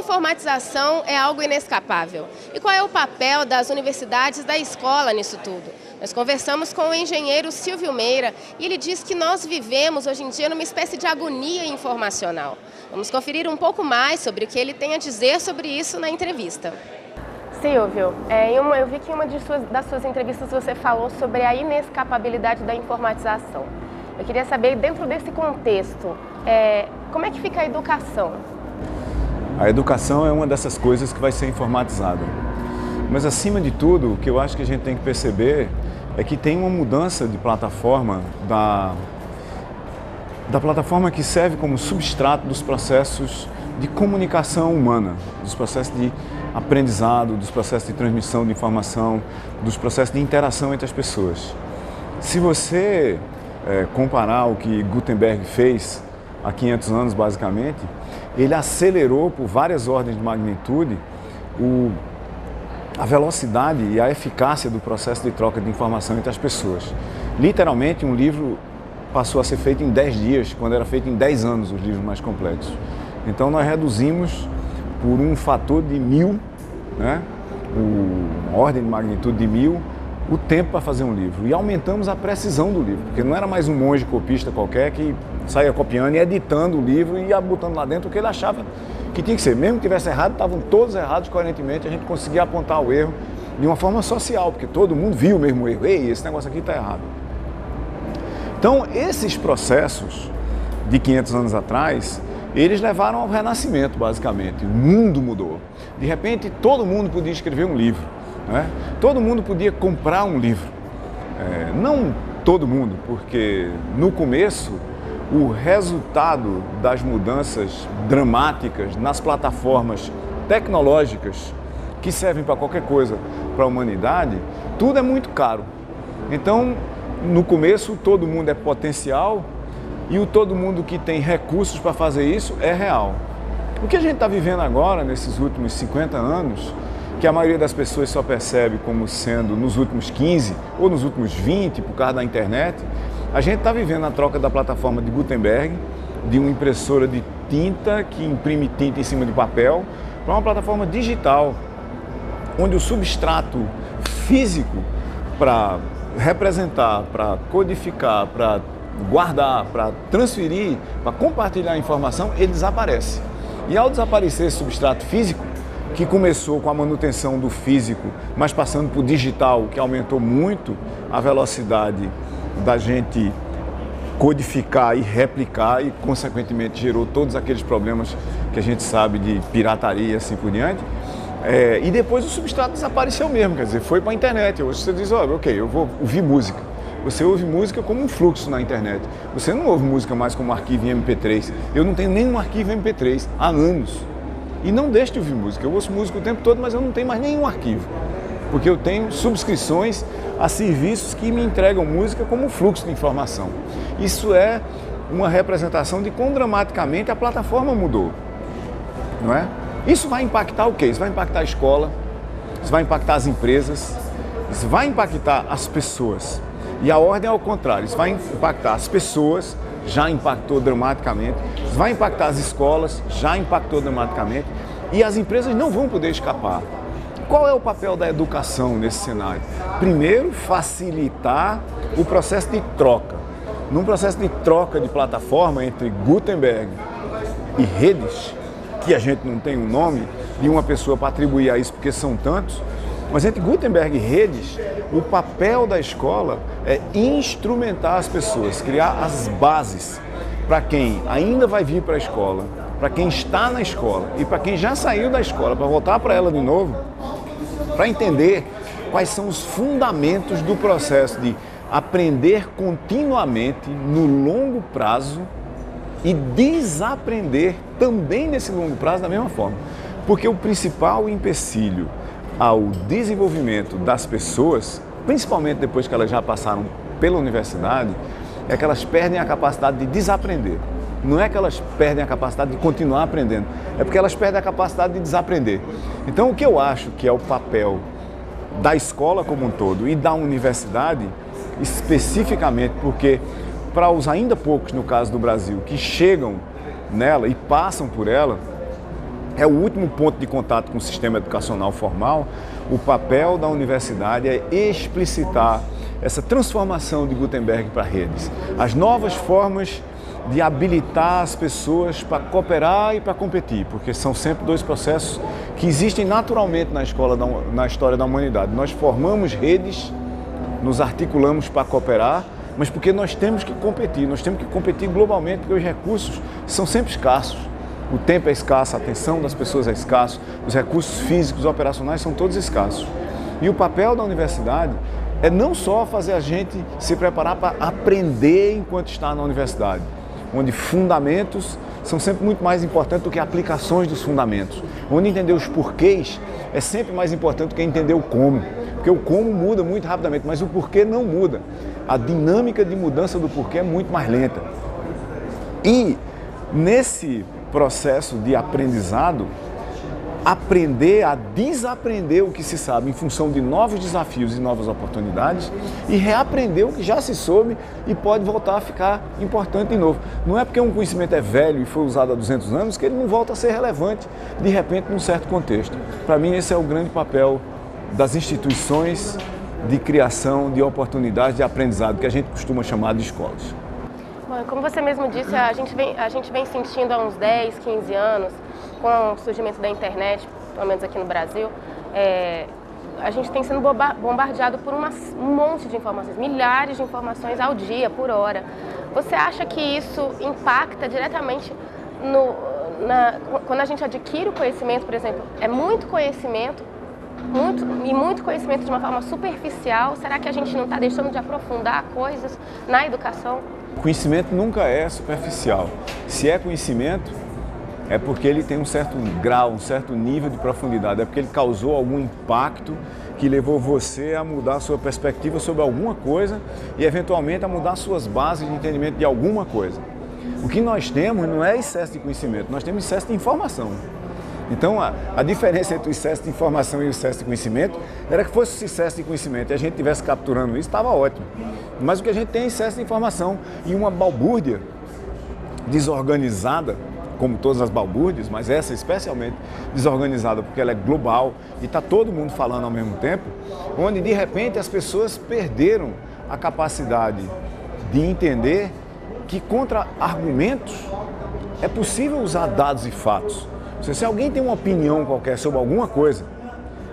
informatização é algo inescapável. E qual é o papel das universidades e da escola nisso tudo? Nós conversamos com o engenheiro Silvio Meira e ele diz que nós vivemos hoje em dia numa espécie de agonia informacional. Vamos conferir um pouco mais sobre o que ele tem a dizer sobre isso na entrevista. Silvio, eu vi que em uma das suas entrevistas você falou sobre a inescapabilidade da informatização. Eu queria saber, dentro desse contexto, como é que fica a educação? A educação é uma dessas coisas que vai ser informatizada. Mas, acima de tudo, o que eu acho que a gente tem que perceber é que tem uma mudança de plataforma, da plataforma que serve como substrato dos processos de comunicação humana, dos processos de aprendizado, dos processos de transmissão de informação, dos processos de interação entre as pessoas. Se você comparar o que Gutenberg fez há 500 anos, basicamente, ele acelerou por várias ordens de magnitude a velocidade e a eficácia do processo de troca de informação entre as pessoas. Literalmente, um livro passou a ser feito em 10 dias, quando era feito em 10 anos os livros mais complexos. Então, nós reduzimos por um fator de 1000, uma ordem de magnitude de 1000, o tempo para fazer um livro. E aumentamos a precisão do livro, porque não era mais um monge copista qualquer que saía copiando e editando o livro e ia botando lá dentro o que ele achava que tinha que ser. Mesmo que tivesse errado, estavam todos errados coerentemente, a gente conseguia apontar o erro de uma forma social, porque todo mundo viu o mesmo erro. Ei, esse negócio aqui está errado. Então, esses processos de 500 anos atrás, eles levaram ao renascimento, basicamente. O mundo mudou. De repente, todo mundo podia escrever um livro, todo mundo podia comprar um livro. Não todo mundo, porque no começo, o resultado das mudanças dramáticas nas plataformas tecnológicas que servem para qualquer coisa para a humanidade, tudo é muito caro. Então, no começo, todo mundo é potencial e todo mundo que tem recursos para fazer isso é real. O que a gente está vivendo agora, nesses últimos 50 anos, que a maioria das pessoas só percebe como sendo nos últimos 15 ou nos últimos 20, por causa da internet, a gente está vivendo a troca da plataforma de Gutenberg, de uma impressora de tinta que imprime tinta em cima de papel, para uma plataforma digital, onde o substrato físico para representar, para codificar, para guardar, para transferir, para compartilhar a informação, ele desaparece. E ao desaparecer esse substrato físico, que começou com a manutenção do físico, mas passando para o digital, que aumentou muito a velocidade da gente codificar e replicar e, consequentemente, gerou todos aqueles problemas que a gente sabe de pirataria e assim por diante. E depois o substrato desapareceu mesmo, quer dizer, foi para a internet. Hoje você diz, ok, eu vou ouvir música. Você ouve música como um fluxo na internet. Você não ouve música mais como arquivo em MP3. Eu não tenho nenhum arquivo em MP3 há anos. E não deixo de ouvir música. Eu ouço música o tempo todo, mas eu não tenho mais nenhum arquivo. Porque eu tenho subscrições a serviços que me entregam música como fluxo de informação. Isso é uma representação de quão dramaticamente a plataforma mudou. Não é? Isso vai impactar o quê? Isso vai impactar a escola, isso vai impactar as empresas, isso vai impactar as pessoas. E a ordem é ao contrário, isso vai impactar as pessoas, já impactou dramaticamente, isso vai impactar as escolas, já impactou dramaticamente, e as empresas não vão poder escapar. Qual é o papel da educação nesse cenário? Primeiro, facilitar o processo de troca. Num processo de troca de plataforma entre Gutenberg e redes, que a gente não tem um nome de uma pessoa para atribuir a isso, porque são tantos, mas entre Gutenberg e redes, o papel da escola é instrumentar as pessoas, criar as bases para quem ainda vai vir para a escola, para quem está na escola e para quem já saiu da escola, para voltar para ela de novo, para entender quais são os fundamentos do processo de aprender continuamente no longo prazo e desaprender também nesse longo prazo da mesma forma. Porque o principal empecilho ao desenvolvimento das pessoas, principalmente depois que elas já passaram pela universidade, é que elas perdem a capacidade de desaprender. Não é que elas perdem a capacidade de continuar aprendendo, é porque elas perdem a capacidade de desaprender. Então, o que eu acho que é o papel da escola como um todo e da universidade, especificamente porque para os ainda poucos, no caso do Brasil, que chegam nela e passam por ela, é o último ponto de contato com o sistema educacional formal, o papel da universidade é explicitar essa transformação de Gutenberg para redes. As novas formas de habilitar as pessoas para cooperar e para competir, porque são sempre dois processos que existem naturalmente na história da humanidade. Nós formamos redes, nos articulamos para cooperar, mas porque nós temos que competir globalmente, porque os recursos são sempre escassos. O tempo é escasso, a atenção das pessoas é escasso, os recursos físicos, operacionais são todos escassos. E o papel da universidade é não só fazer a gente se preparar para aprender enquanto está na universidade, onde fundamentos são sempre muito mais importantes do que aplicações dos fundamentos. Onde entender os porquês é sempre mais importante do que entender o como. Porque o como muda muito rapidamente, mas o porquê não muda. A dinâmica de mudança do porquê é muito mais lenta. E nesse processo de aprendizado, aprender a desaprender o que se sabe em função de novos desafios e novas oportunidades e reaprender o que já se soube e pode voltar a ficar importante de novo. Não é porque um conhecimento é velho e foi usado há 200 anos que ele não volta a ser relevante de repente num certo contexto. Para mim esse é o grande papel das instituições de criação de oportunidades de aprendizado que a gente costuma chamar de escolas. Bom, como você mesmo disse, a gente vem sentindo há uns 10, 15 anos, com o surgimento da internet, pelo menos aqui no Brasil, a gente tem sendo bombardeado por um monte de informações, milhares de informações ao dia, por hora. Você acha que isso impacta diretamente quando a gente adquire o conhecimento, por exemplo, é muito conhecimento, muito conhecimento de uma forma superficial? Será que a gente não está deixando de aprofundar coisas na educação? Conhecimento nunca é superficial. Se é conhecimento, é porque ele tem um certo grau, um certo nível de profundidade, é porque ele causou algum impacto que levou você a mudar a sua perspectiva sobre alguma coisa e eventualmente a mudar suas bases de entendimento de alguma coisa. O que nós temos não é excesso de conhecimento, nós temos excesso de informação. Então a diferença entre o excesso de informação e o excesso de conhecimento era que fosse excesso de conhecimento e a gente estivesse capturando isso, estava ótimo. Mas o que a gente tem é excesso de informação e uma balbúrdia desorganizada, como todas as balbúrdias, mas essa especialmente desorganizada porque ela é global e está todo mundo falando ao mesmo tempo, onde de repente as pessoas perderam a capacidade de entender que contra argumentos é possível usar dados e fatos. Se alguém tem uma opinião qualquer sobre alguma coisa,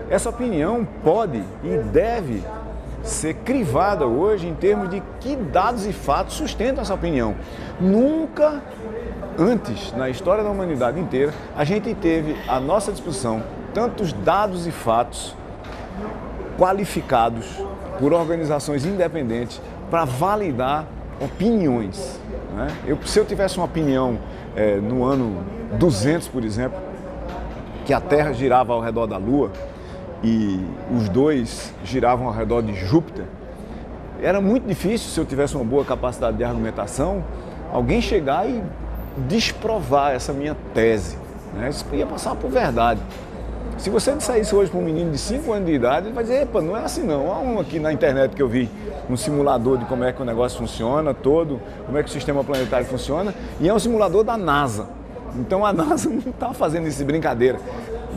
essa opinião pode e deve ser crivada hoje em termos de que dados e fatos sustentam essa opinião. Nunca antes, na história da humanidade inteira, a gente teve à nossa disposição tantos dados e fatos qualificados por organizações independentes para validar opiniões. Né? Se eu tivesse uma opinião no ano 200, por exemplo, que a Terra girava ao redor da Lua e os dois giravam ao redor de Júpiter, era muito difícil, se eu tivesse uma boa capacidade de argumentação, alguém chegar e desprovar essa minha tese. Né? Isso ia passar por verdade. Se você disser isso hoje para um menino de 5 anos de idade, ele vai dizer, epa, não é assim não. Há um aqui na internet que eu vi, um simulador de como é que o negócio funciona todo, como é que o sistema planetário funciona, e é um simulador da NASA. Então a NASA não está fazendo isso de brincadeira.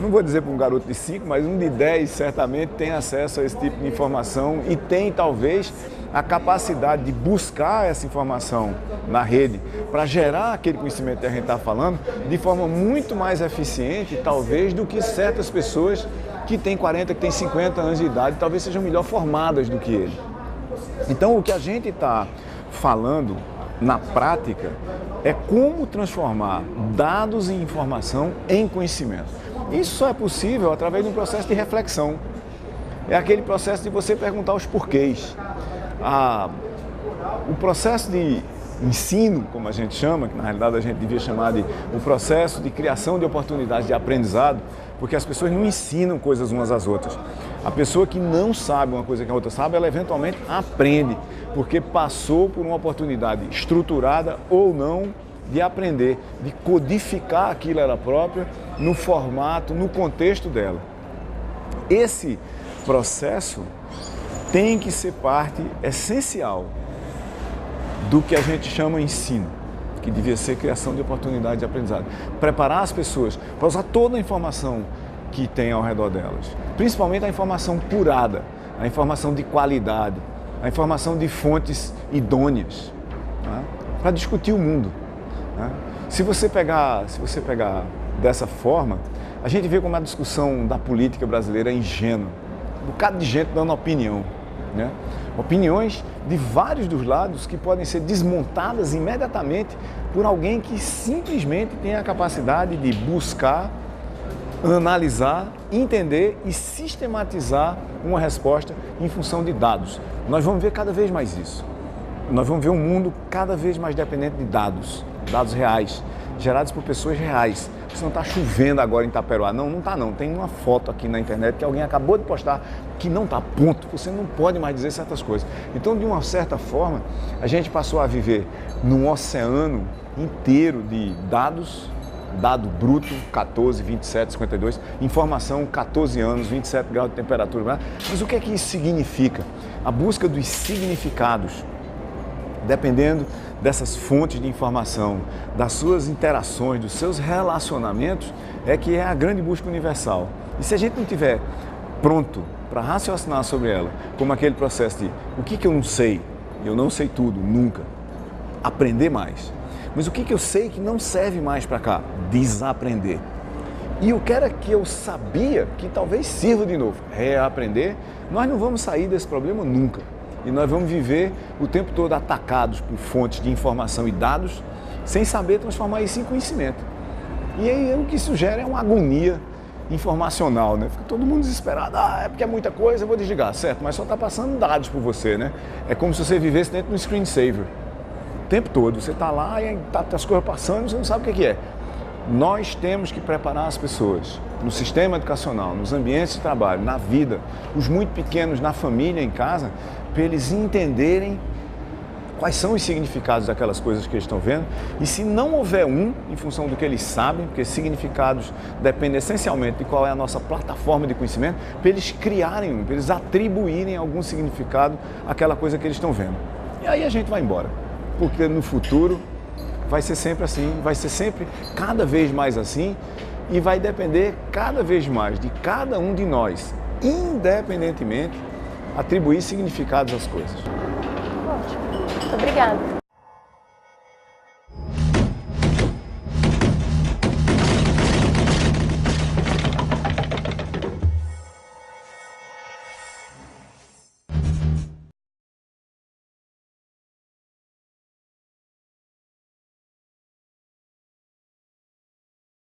Não vou dizer para um garoto de 5, mas um de 10 certamente tem acesso a esse tipo de informação e tem talvez a capacidade de buscar essa informação na rede para gerar aquele conhecimento que a gente está falando de forma muito mais eficiente, talvez, do que certas pessoas que têm 40, que têm 50 anos de idade, talvez sejam melhor formadas do que ele. Então, o que a gente está falando na prática é como transformar dados e informação em conhecimento. Isso só é possível através de um processo de reflexão. É aquele processo de você perguntar os porquês. O processo de ensino, como a gente chama, que na realidade a gente devia chamar de o processo de criação de oportunidades de aprendizado, porque as pessoas não ensinam coisas umas às outras. A pessoa que não sabe uma coisa que a outra sabe, ela eventualmente aprende, porque passou por uma oportunidade estruturada ou não de aprender, de codificar aquilo ela própria no formato, no contexto dela. Esse processo tem que ser parte essencial do que a gente chama ensino. que devia ser criação de oportunidade de aprendizado. Preparar as pessoas para usar toda a informação que tem ao redor delas, principalmente a informação curada, a informação de qualidade, a informação de fontes idôneas, né, para discutir o mundo. Né? Se você pegar dessa forma, a gente vê como a discussão da política brasileira é ingênua. Um bocado de gente dando opinião, né? Opiniões de vários dos lados que podem ser desmontadas imediatamente por alguém que simplesmente tem a capacidade de buscar, analisar, entender e sistematizar uma resposta em função de dados. Nós vamos ver cada vez mais isso. Nós vamos ver um mundo cada vez mais dependente de dados, dados reais, gerados por pessoas reais. Isso não está chovendo agora em Itaperuá. Não, não está não. Tem uma foto aqui na internet que alguém acabou de postar que não está, ponto. Você não pode mais dizer certas coisas. Então, de uma certa forma, a gente passou a viver num oceano inteiro de dados, dado bruto, 14, 27, 52, informação, 14 anos, 27 graus de temperatura. Mas o que é que isso significa? A busca dos significados, dependendo dessas fontes de informação, das suas interações, dos seus relacionamentos, é que é a grande busca universal. E se a gente não estiver pronto para raciocinar sobre ela, como aquele processo de o que eu não sei, eu não sei tudo, nunca, aprender mais. Mas o que eu sei que não serve mais para cá? Desaprender. E o que era que eu sabia que talvez sirva de novo? Reaprender. Nós não vamos sair desse problema nunca. E nós vamos viver o tempo todo atacados por fontes de informação e dados, sem saber transformar isso em conhecimento. E aí o que isso gera é uma agonia informacional, né? Fica todo mundo desesperado, é porque é muita coisa, eu vou desligar, certo? Mas só está passando dados por você, né? É como se você vivesse dentro de um screensaver. O tempo todo, você está lá e tá as coisas passando, você não sabe o que é. Nós temos que preparar as pessoas no sistema educacional, nos ambientes de trabalho, na vida, os muito pequenos na família, em casa, para eles entenderem quais são os significados daquelas coisas que eles estão vendo. E se não houver em função do que eles sabem, porque significados dependem essencialmente de qual é a nossa plataforma de conhecimento, para eles criarem para eles atribuírem algum significado àquela coisa que eles estão vendo. E aí a gente vai embora, porque no futuro vai ser sempre assim, vai ser sempre cada vez mais assim e vai depender cada vez mais de cada um de nós, independentemente, atribuir significados às coisas. Ótimo. Muito obrigada.